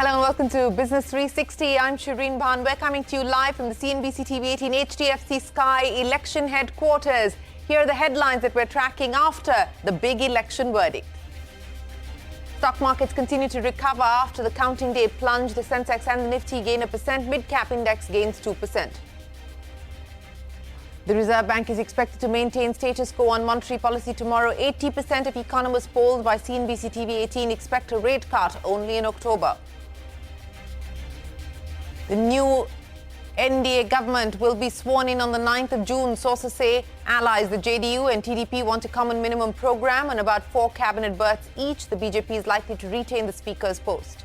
Hello and welcome to Business 360. I'm Shireen Bhan. We're coming to you live from the CNBC-TV18 HDFC Sky election headquarters. Here are the headlines that we're tracking after the big election verdict. Stock markets continue to recover after the counting day plunge. The Sensex and the Nifty gain 1%. Mid-cap index gains 2%. The Reserve Bank is expected to maintain status quo on monetary policy tomorrow. 80% of economists polled by CNBC-TV18 expect a rate cut only in October. The new NDA government will be sworn in on the 9th of June. Sources say allies, the JDU and TDP, want a common minimum program and about 4 cabinet berths each. The BJP is likely to retain the speaker's post.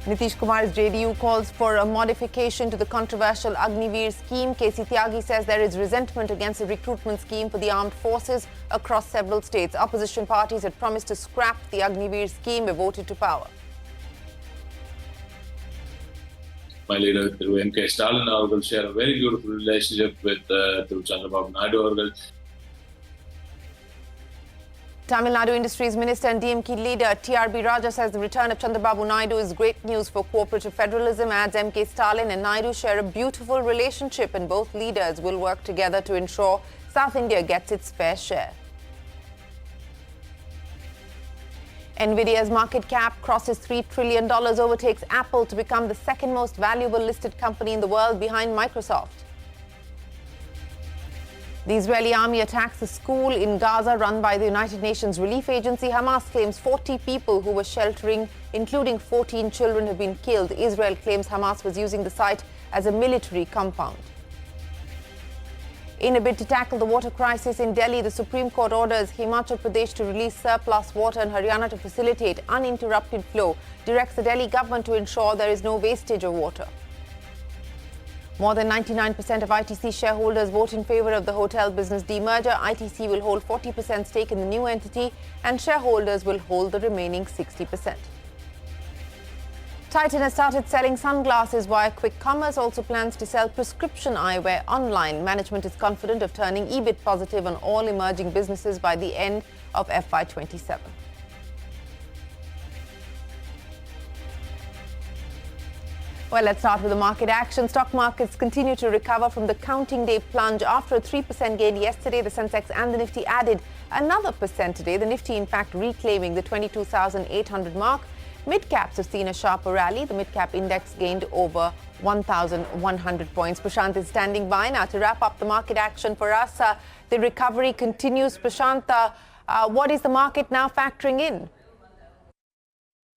Nitish Kumar's JDU calls for a modification to the controversial Agniveer scheme. KC Tyagi says there is resentment against the recruitment scheme for the armed forces across several states. Opposition parties had promised to scrap the Agniveer scheme if voted to power. My leader, through M.K. Stalin, will share a very beautiful relationship with through Chandrababu Naidu. Tamil Nadu Industries Minister and DMK leader TRB Raja says the return of Chandrababu Naidu is great news for cooperative federalism. Adds M.K. Stalin and Naidu share a beautiful relationship and both leaders will work together to ensure South India gets its fair share. Nvidia's market cap crosses $3 trillion, overtakes Apple to become the second most valuable listed company in the world behind Microsoft. The Israeli army attacks a school in Gaza run by the United Nations Relief Agency. Hamas claims 40 people who were sheltering, including 14 children, have been killed. Israel claims Hamas was using the site as a military compound. In a bid to tackle the water crisis in Delhi, the Supreme Court orders Himachal Pradesh to release surplus water and Haryana to facilitate uninterrupted flow. Directs the Delhi government to ensure there is no wastage of water. More than 99% of ITC shareholders vote in favour of the hotel business demerger. ITC will hold 40% stake in the new entity and shareholders will hold the remaining 60%. Titan has started selling sunglasses via quick commerce, also plans to sell prescription eyewear online. Management is confident of turning EBIT positive on all emerging businesses by the end of FY27. Well, let's start with the market action. Stock markets continue to recover from the counting day plunge. After a 3% gain yesterday, the Sensex and the Nifty added another percent today. The Nifty, in fact, reclaiming the 22,800 mark. Mid-caps have seen a sharper rally. The mid-cap index gained over 1,100 points. Prashant is standing by now to wrap up the market action for us. The recovery continues. Prashant, what is the market now factoring in?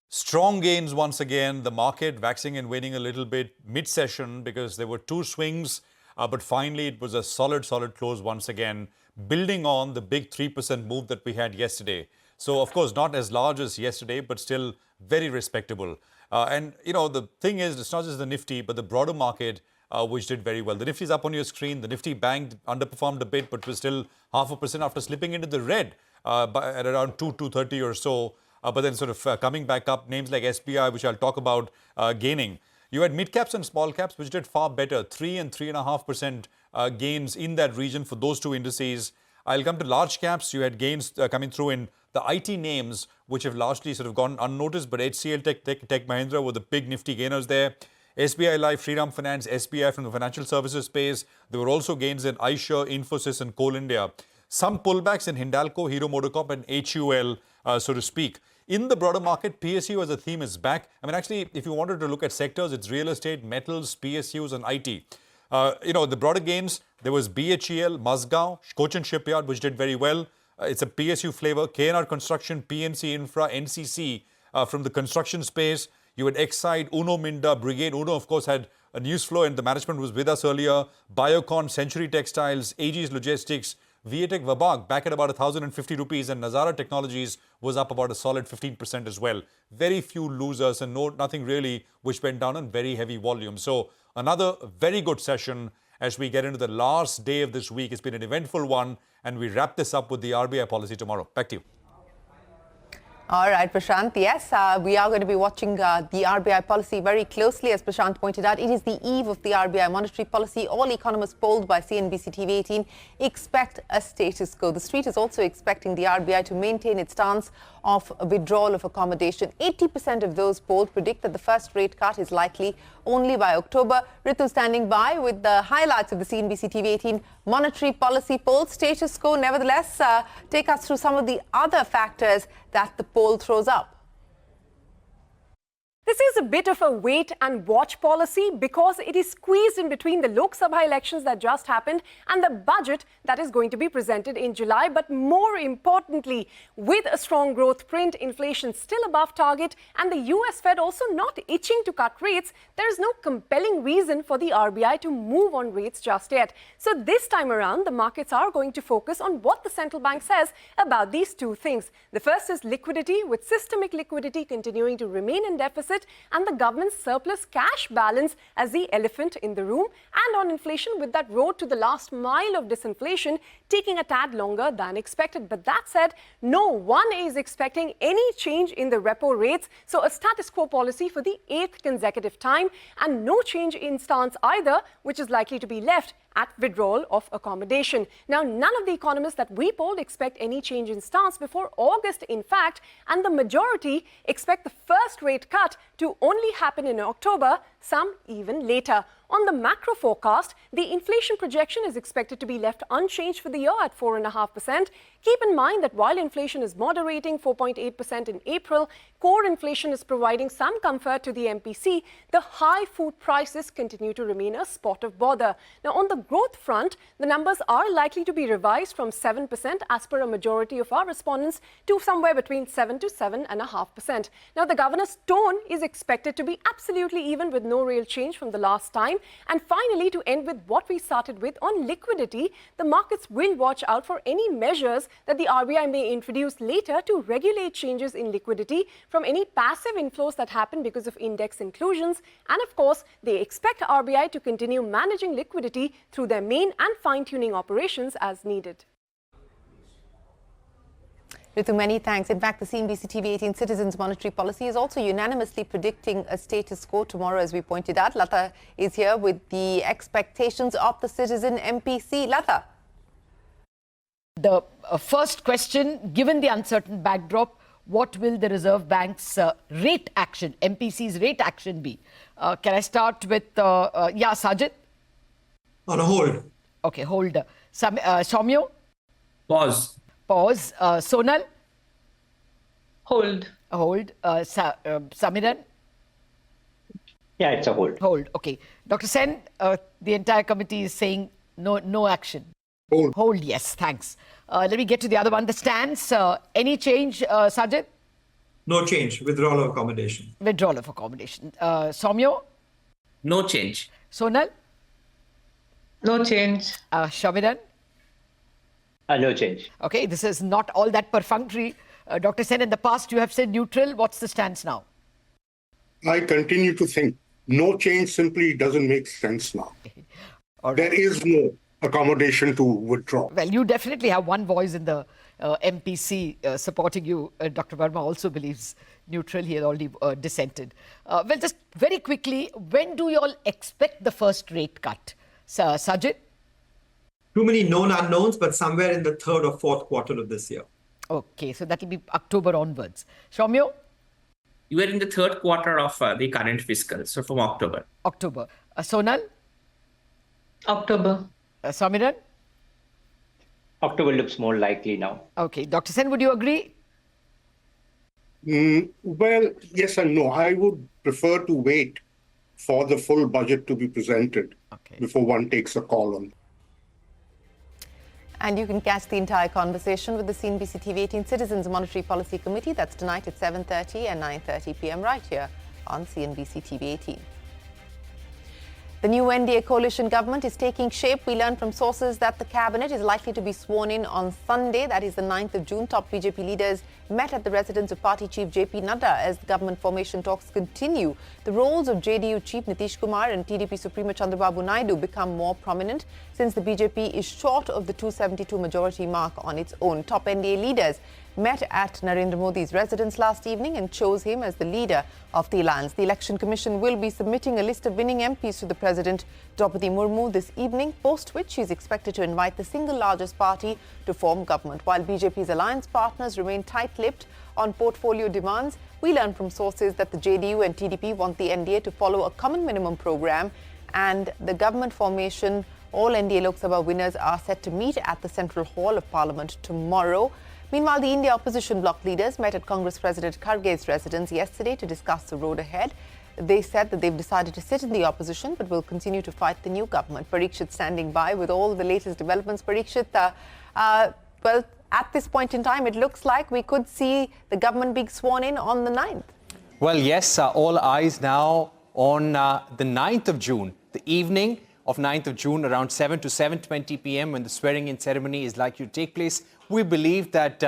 Strong gains once again. The market waxing and waning a little bit mid-session because there were two swings, but finally it was a solid close once again, building on the big 3% move that we had yesterday. So, of course, not as large as yesterday, but still very respectable. And, you know, the thing is, it's not just the Nifty, but the broader market, which did very well. The Nifty is up on your screen. The Nifty Bank underperformed a bit, but was still 0.5% after slipping into the red at around 230 or so. But then sort of coming back up, names like SBI, which I'll talk about, gaining. You had mid-caps and small caps, which did far better, 3 and 3.5% gains in that region for those two indices. I'll come to large caps. You had gains coming through in the IT names, which have largely sort of gone unnoticed, but HCL Tech Mahindra were the big nifty gainers there. SBI Life, Shriram Finance, SBI from the financial services space. There were also gains in iShares, Infosys and Coal India. Some pullbacks in Hindalco, Hero MotoCorp and HUL, so to speak. In the broader market, PSU as a theme is back. I mean, actually, if you wanted to look at sectors, it's real estate, metals, PSUs and IT. You know, the broader gains, there was BHEL, Mazgaon, Cochin Shipyard, which did very well. It's a PSU flavor. KNR Construction, PNC Infra, NCC from the construction space. You had Exide, Uno Minda, Brigade. Uno, of course, had a news flow and the management was with us earlier. Biocon, Century Textiles, Aegis Logistics, Viatech Vabag back at about 1,050 rupees and Nazara Technologies was up about a solid 15% as well. Very few losers and nothing really which went down on very heavy volume. So another very good session as we get into the last day of this week. It's been an eventful one and we wrap this up with the RBI policy tomorrow. Back to you. All right, Prashant. Yes, we are going to be watching the RBI policy very closely. As Prashant pointed out, it is the eve of the RBI Monetary Policy. All economists polled by CNBC-TV18 expect a status quo. The street is also expecting the RBI to maintain its stance of withdrawal of accommodation. 80% of those polled predict that the first rate cut is likely only by October. Ritu standing by with the highlights of the CNBC-TV18 Monetary Policy poll. Status quo, nevertheless, take us through some of the other factors that the poll throws up. This is a bit of a wait and watch policy because it is squeezed in between the Lok Sabha elections that just happened and the budget that is going to be presented in July. But more importantly, with a strong growth print, inflation still above target, and the US Fed also not itching to cut rates, there is no compelling reason for the RBI to move on rates just yet. So this time around, the markets are going to focus on what the central bank says about these two things. The first is liquidity, with systemic liquidity continuing to remain in deficit, and the government's surplus cash balance as the elephant in the room, and on inflation, with that road to the last mile of disinflation taking a tad longer than expected. But that said, no one is expecting any change in the repo rates, so a status quo policy for the 8th consecutive time, and no change in stance either, which is likely to be left at withdrawal of accommodation. Now, none of the economists that we polled expect any change in stance before August, in fact, and the majority expect the first rate cut to only happen in October, some even later. On the macro forecast, the inflation projection is expected to be left unchanged for the year at 4.5%. Keep in mind that while inflation is moderating 4.8% in April, core inflation is providing some comfort to the MPC. The high food prices continue to remain a spot of bother. Now, on the growth front, the numbers are likely to be revised from 7% as per a majority of our respondents to somewhere between 7 to 7.5%. Now, the governor's tone is expected to be absolutely even with no real change from the last time. And finally, to end with what we started with on liquidity, the markets will watch out for any measures that the RBI may introduce later to regulate changes in liquidity from any passive inflows that happen because of index inclusions. And of course, they expect RBI to continue managing liquidity through their main and fine-tuning operations as needed. Ritu, many thanks. In fact, the CNBC-TV18 Citizens Monetary Policy is also unanimously predicting a status quo tomorrow, as we pointed out. Lata is here with the expectations of the citizen MPC. Lata. The first question, given the uncertain backdrop, what will the Reserve Bank's rate action, MPC's rate action be? Can I start with, Sajid? On a hold. Okay, hold. Soumya? Pause. Pause. Sonal? Hold. Hold. Samiran? Yeah, it's a hold. Hold. Okay. Dr. Sen, the entire committee is saying no action. Hold. Hold, yes, thanks. Let me get to the other one. The stance, any change, Sajid? No change. Withdrawal of accommodation. Withdrawal of accommodation. Soumya? No change. Sonal? No change. Shamiran? No change. Okay, this is not all that perfunctory. Dr. Sen, in the past you have said neutral. What's the stance now? I continue to think no change simply doesn't make sense now. Right. There is no accommodation to withdraw. Well, you definitely have one voice in the MPC supporting you. Dr. Verma also believes neutral. He had already dissented. Well, just very quickly, when do you all expect the first rate cut? Sajid? Too many known unknowns, but somewhere in the third or fourth quarter of this year. Okay, so that will be October onwards. Soumya? You are in the third quarter of the current fiscal, so from October. October. Sonal? October. Samiran? October looks more likely now. Okay, Dr. Sen, would you agree? Well, yes and no. I would prefer to wait for the full budget to be presented before one takes a call on it. And you can catch the entire conversation with the CNBC-TV18 Citizens Monetary Policy Committee. That's tonight at 7:30 and 9:30 p.m. right here on CNBC-TV18. The new NDA coalition government is taking shape. We learned from sources that the cabinet is likely to be sworn in on Sunday, that is the 9th of June. Top BJP leaders met at the residence of party chief JP Naidu as the government formation talks continue. The roles of JDU chief Nitish Kumar and TDP Supremo Chandrababu Naidu become more prominent since the BJP is short of the 272 majority mark on its own. Top NDA leaders met at Narendra Modi's residence last evening and chose him as the leader of the alliance. The Election Commission will be submitting a list of winning MPs to the President, Draupadi Murmu, this evening, post which she is expected to invite the single largest party to form government. While BJP's alliance partners remain tight-lipped on portfolio demands, we learn from sources that the JDU and TDP want the NDA to follow a common minimum program, and the government formation. All NDA Lok Sabha winners are set to meet at the Central Hall of Parliament tomorrow. Meanwhile, the India opposition bloc leaders met at Congress President Kharge's residence yesterday to discuss the road ahead. They said that they've decided to sit in the opposition but will continue to fight the new government. Parikshit standing by with all the latest developments. Parikshit, well, at this point in time, it looks like we could see the government being sworn in on the 9th. Well, yes, all eyes now on the 9th of June, the evening of 9th of June, around 7 to 7:20 p.m. when the swearing-in ceremony is likely to take place. We believe that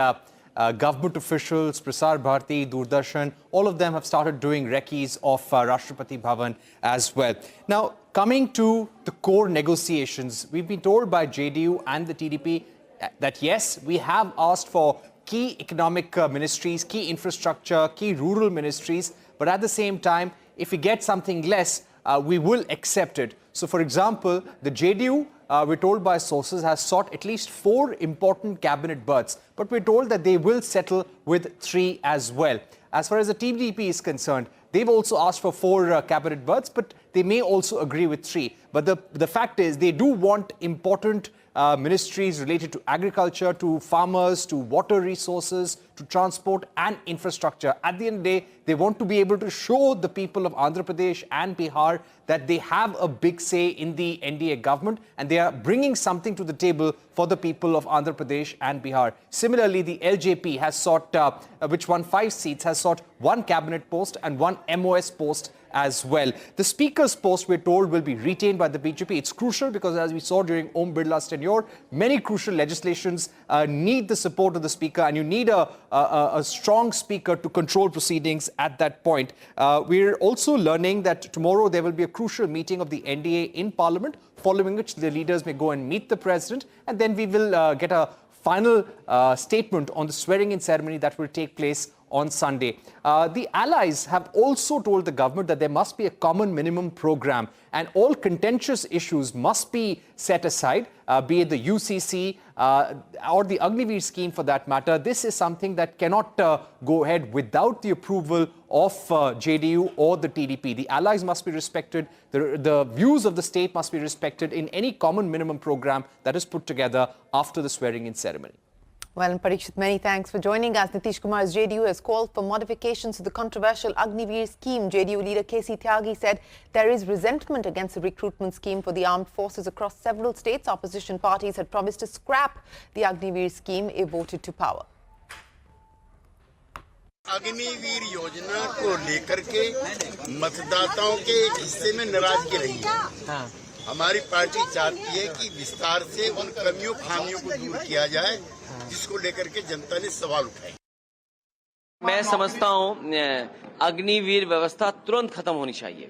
government officials, Prasar Bharati, Doordarshan, all of them have started doing recce's of Rashtrapati Bhavan as well. Now, coming to the core negotiations, we've been told by JDU and the TDP that yes, we have asked for key economic ministries, key infrastructure, key rural ministries, but at the same time, if we get something less, we will accept it. So, for example, the JDU, we're told by sources, has sought at least 4 important cabinet berths, but we're told that they will settle with 3 as well. As far as the TDP is concerned, they've also asked for 4 cabinet berths, but they may also agree with 3. But the fact is, they do want important ministries related to agriculture, to farmers, to water resources, to transport and infrastructure. At the end of the day, they want to be able to show the people of Andhra Pradesh and Bihar that they have a big say in the NDA government and they are bringing something to the table for the people of Andhra Pradesh and Bihar. Similarly, the LJP has sought, which won 5 seats, has sought 1 cabinet post and 1 MOS post as well. The Speaker's post, we're told, will be retained by the BJP. It's crucial because, as we saw during Om Birla's tenure, many crucial legislations need the support of the Speaker, and you need a strong Speaker to control proceedings at that point. We're also learning that tomorrow there will be a crucial meeting of the NDA in Parliament, following which the leaders may go and meet the President, and then we will get a final statement on the swearing-in ceremony that will take place on Sunday. The allies have also told the government that there must be a common minimum program and all contentious issues must be set aside, be it the UCC or the Agniveer scheme for that matter. This is something that cannot go ahead without the approval of JDU or the TDP. The allies must be respected. The views of the state must be respected in any common minimum program that is put together after the swearing-in ceremony. Well, and Parikshit, many thanks for joining us. Nitish Kumar's JDU has called for modifications to the controversial Agniveer scheme. JDU leader KC Tyagi said there is resentment against the recruitment scheme for the armed forces across several states. Opposition parties had promised to scrap the Agniveer scheme if voted to power. Agniveer योजना को लेकर के मतदाताओं के एक हिस्से में नाराजगी रही है। हमारी पार्टी चाहती है कि विस्तार से उन कमियों खामियों को दूर किया जाए, जिसको लेकर के जनता ने सवाल उठाए। मैं समझता हूं अग्निवीर व्यवस्था तुरंत खत्म होनी चाहिए।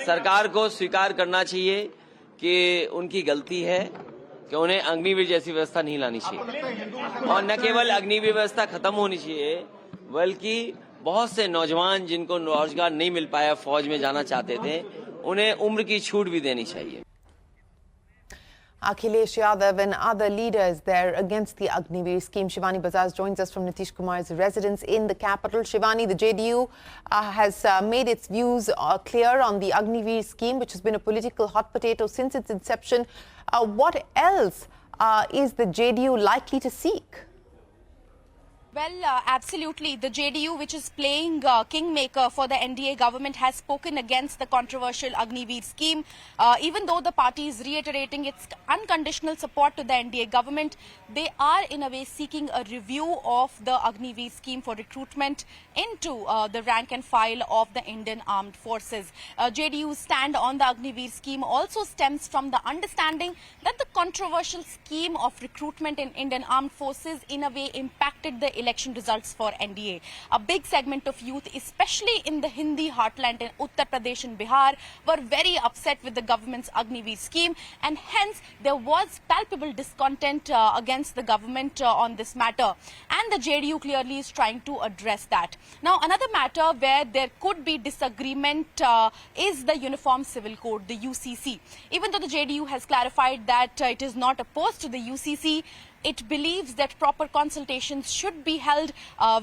सरकार को स्वीकार करना चाहिए कि उनकी गलती है कि उन्हें अग्निवीर जैसी व्यवस्था नहीं लानी चाहिए, और न केवल अग्निवीर व्यवस्था खत्म होनी चाहिए बल्कि बहुत से नौजवान जिनको रोजगार नहीं मिल पाया, फौज में जाना चाहते थे, उन्हें उम्र की छूट भी देनी चाहिए। Akhilesh Yadav and other leaders there against the Agniveer scheme. Shivani Bajaj joins us from Nitish Kumar's residence in the capital. Shivani, the JDU has made its views clear on the Agniveer scheme, which has been a political hot potato since its inception. What else is the JDU likely to seek? Well, absolutely. The JDU, which is playing kingmaker for the NDA government, has spoken against the controversial Agniveer scheme. Even though the party is reiterating its unconditional support to the NDA government, they are in a way seeking a review of the Agniveer scheme for recruitment into the rank and file of the Indian Armed Forces. JDU's stand on the Agniveer scheme also stems from the understanding that the controversial scheme of recruitment in Indian Armed Forces in a way impacted the election results for NDA. A big segment of youth, especially in the Hindi heartland in Uttar Pradesh and Bihar, were very upset with the government's Agniveer scheme, and hence there was palpable discontent against the government on this matter. And the JDU clearly is trying to address that. Now, another matter where there could be disagreement is the Uniform Civil Code, the UCC. Even though the JDU has clarified that it is not opposed to the UCC, it believes that proper consultations should be held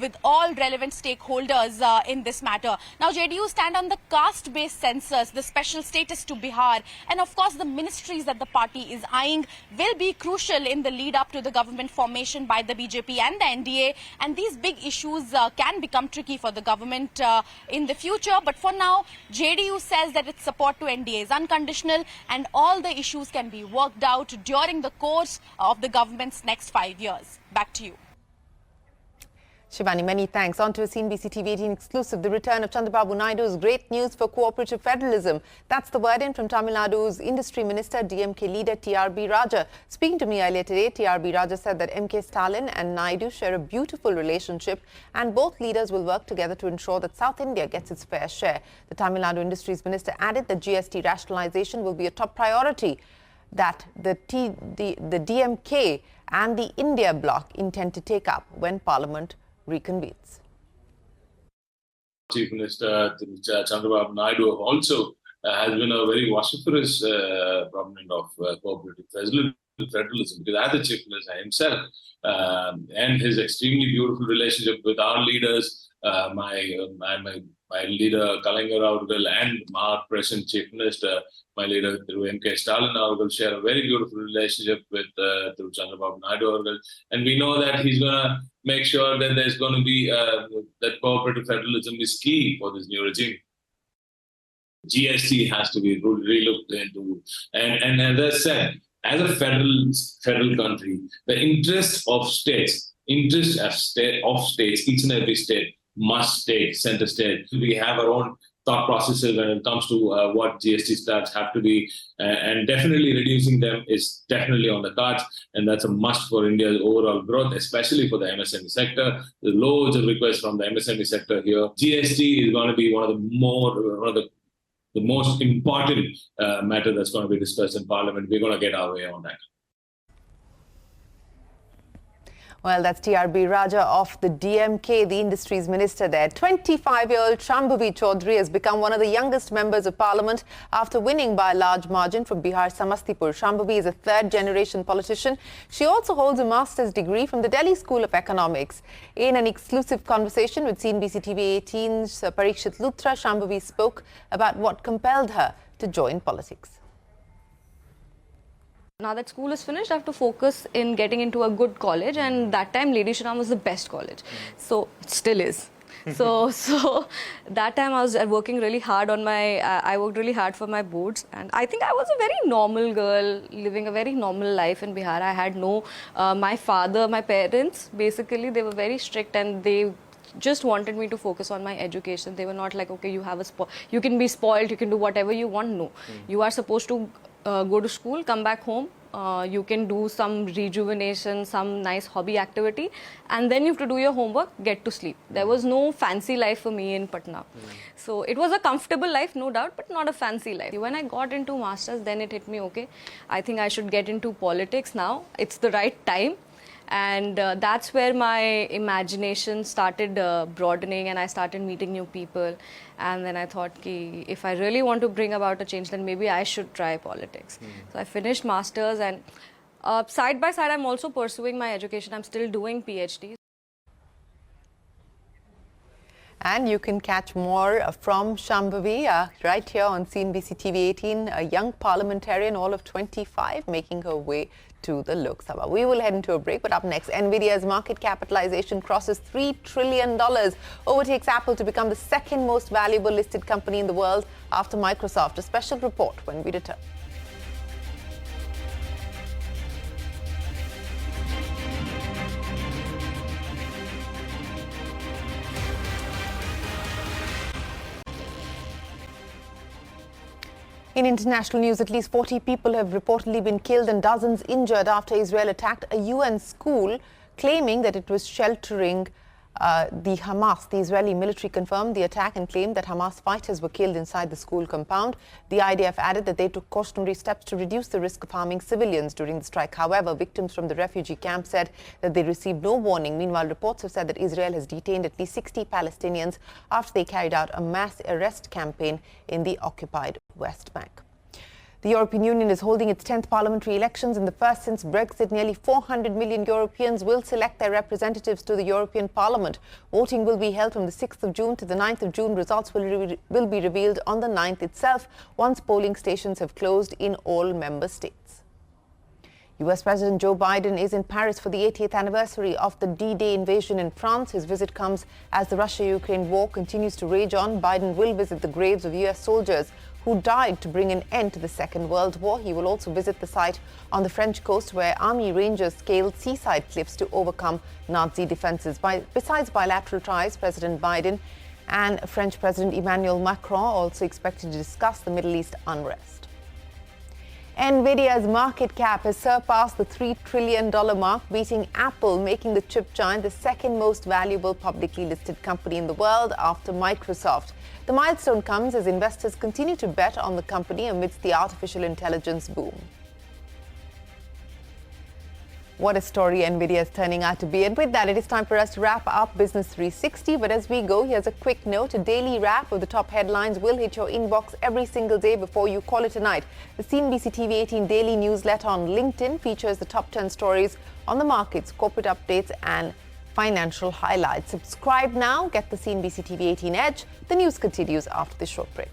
with all relevant stakeholders in this matter. Now, JDU stand on the caste-based census, the special status to Bihar, and of course the ministries that the party is eyeing will be crucial in the lead-up to the government formation by the BJP and the NDA. And these big issues can become tricky for the government in the future. But for now, JDU says that its support to NDA is unconditional and all the issues can be worked out during the course of the government's next 5 years. Back to you. Shivani, many thanks. On to a CNBC-TV18 exclusive. The return of Chandrababu Naidu is great news for Cooperative Federalism. That's the word in from Tamil Nadu's Industry Minister, DMK leader TRB Raja. Speaking to me earlier today, TRB Raja said that MK Stalin and Naidu share a beautiful relationship and both leaders will work together to ensure that South India gets its fair share. The Tamil Nadu Industries Minister added that GST rationalization will be a top priority that the DMK and the India bloc intend to take up when Parliament reconvenes. Chief Minister Chandrababu Naidu also has been a very vociferous proponent of cooperative federalism, because as the Chief Minister himself and his extremely beautiful relationship with our leaders, my leader Kalainger Avargal and our present Chief Minister, my leader MK Stalin Avargal, share a very beautiful relationship with Chandrababu Naidu Avargal, and we know that he's going to make sure that there's going to be that cooperative federalism is key for this new regime. GST has to be relooked into, and as I said, as a federal country, the interest of states, each and every state must take center stage. We have our own thought processes when it comes to what GST stats have to be, and definitely reducing them is definitely on the cards, and that's a must for India's overall growth, especially for the MSME sector. There's loads of requests from the MSME sector here. GST is going to be one of the most important matter that's going to be discussed in Parliament. We're going to get our way on that. Well, that's TRB Raja of the DMK, the Industries Minister there. 25-year-old Shambhavi Chaudhary has become one of the youngest members of Parliament after winning by a large margin from Bihar Samastipur. Shambhavi is a third-generation politician. She also holds a master's degree from the Delhi School of Economics. In an exclusive conversation with CNBC-TV18's Parikshit Luthra, Shambhavi spoke about what compelled her to join politics. Now that school is finished, I have to focus in getting into a good college, and that time Lady Shriram was the best college. So it still is. So that time I was working really hard on my, I worked really hard for my boards, and I think I was a very normal girl living a very normal life in Bihar. I had no, my father, my parents, basically they were very strict and they just wanted me to focus on my education. They were not like, okay, you have a you can be spoiled, you can do whatever you want. No, you are supposed to go to school, come back home, you can do some rejuvenation, some nice hobby activity, and then you have to do your homework, get to sleep. There was no fancy life for me in Patna. So it was a comfortable life, no doubt, but not a fancy life. When I got into masters, then it hit me, okay, I think I should get into politics now. It's the right time. And that's where my imagination started broadening, and I started meeting new people. And then I thought, if I really want to bring about a change, then maybe I should try politics. So I finished masters, and side by side, I'm also pursuing my education. I'm still doing PhD. And you can catch more from Shambhavi right here on CNBC-TV18, a young parliamentarian, all of 25, making her way to the Lok Sabha. We will head into a break, but up next, Nvidia's market capitalization crosses $3 trillion, overtakes Apple to become the second most valuable listed company in the world after Microsoft. A special report when we return. In international news, at least 40 people have reportedly been killed and dozens injured after Israel attacked a UN school claiming that it was sheltering the Hamas. The Israeli military confirmed the attack and claimed that Hamas fighters were killed inside the school compound. The IDF added that they took cautionary steps to reduce the risk of harming civilians during the strike. However, victims from the refugee camp said that they received no warning. Meanwhile, reports have said that Israel has detained at least 60 Palestinians after they carried out a mass arrest campaign in the occupied West Bank. The European Union is holding its 10th parliamentary elections. In the first since Brexit, nearly 400 million Europeans will select their representatives to the European Parliament. Voting will be held from the 6th of June to the 9th of June. Results will be revealed on the 9th itself, once polling stations have closed in all member states. US President Joe Biden is in Paris for the 80th anniversary of the D-Day invasion in France. His visit comes as the Russia-Ukraine war continues to rage on. Biden will visit the graves of US soldiers who died to bring an end to the Second World War. He will also visit the site on the French coast where Army Rangers scaled seaside cliffs to overcome Nazi defenses. Besides bilateral ties, President Biden and French President Emmanuel Macron are also expected to discuss the Middle East unrest. Nvidia's market cap has surpassed the $3 trillion mark, beating Apple, making the chip giant the second most valuable publicly listed company in the world after Microsoft. The milestone comes as investors continue to bet on the company amidst the artificial intelligence boom. What a story Nvidia is turning out to be. And with that, it is time for us to wrap up Business 360. But as we go, here's a quick note. A daily wrap of the top headlines will hit your inbox every single day before you call it a night. The CNBC-TV18 daily newsletter on LinkedIn features the top 10 stories on the markets, corporate updates, and financial highlights. Subscribe now. Get the CNBC-TV18 Edge. The news continues after this short break.